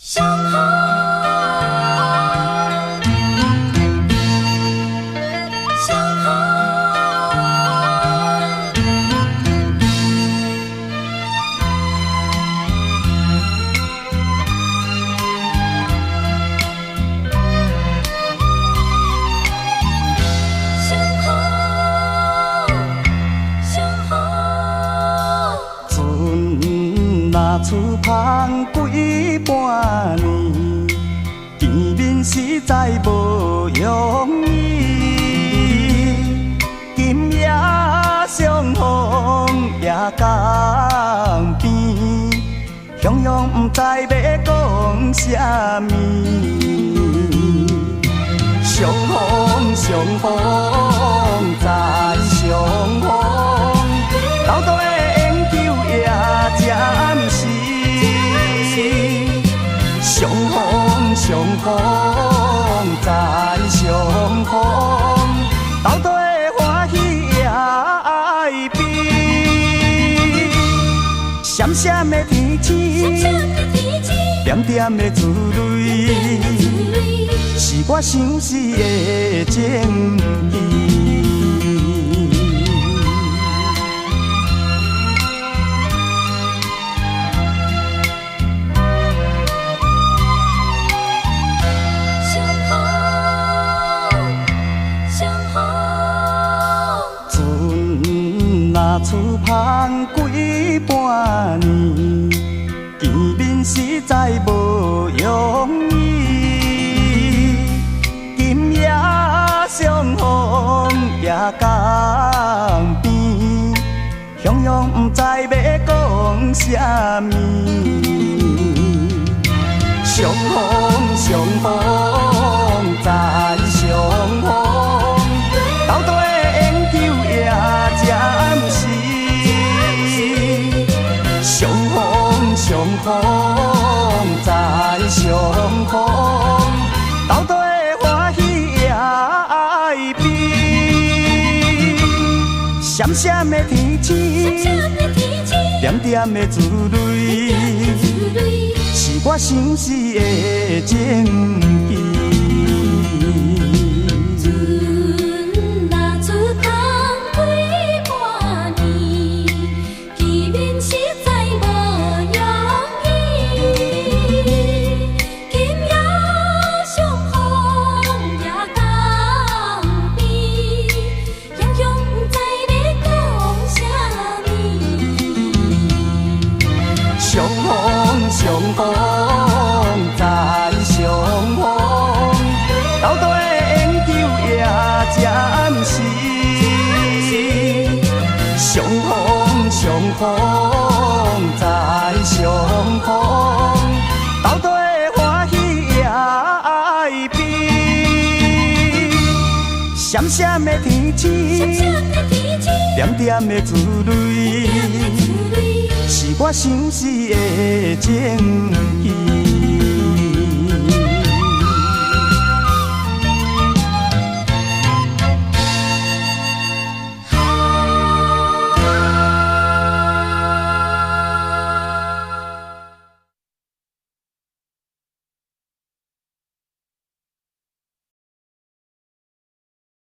上好，上好，上好，上好。船若出帆几半年，见面实在无容易。今夜相逢夜江边，雄雄不知要讲啥物。相逢相逢再相逢，斗阵的永久也暂时。相逢相逢再相逢，斗阵的欢喜也爱变。闪闪的天星，点点的珠泪，是我相思的情意。船若出帆几半年，见面实在无容易。今夜相逢夜江边，雄雄不知要讲啥物。相逢相逢再相逢，斗阵的永久也暂时。相逢相逢再相逢，斗阵的欢喜也爱变。闪闪的天星，点点的珠泪，是我相思的情意。相逢相逢再相逢，斗阵的永久也暂时。相逢相逢再相逢，斗阵的欢喜也爱变。闪闪的天星，点点的珠泪，是我相思的情意。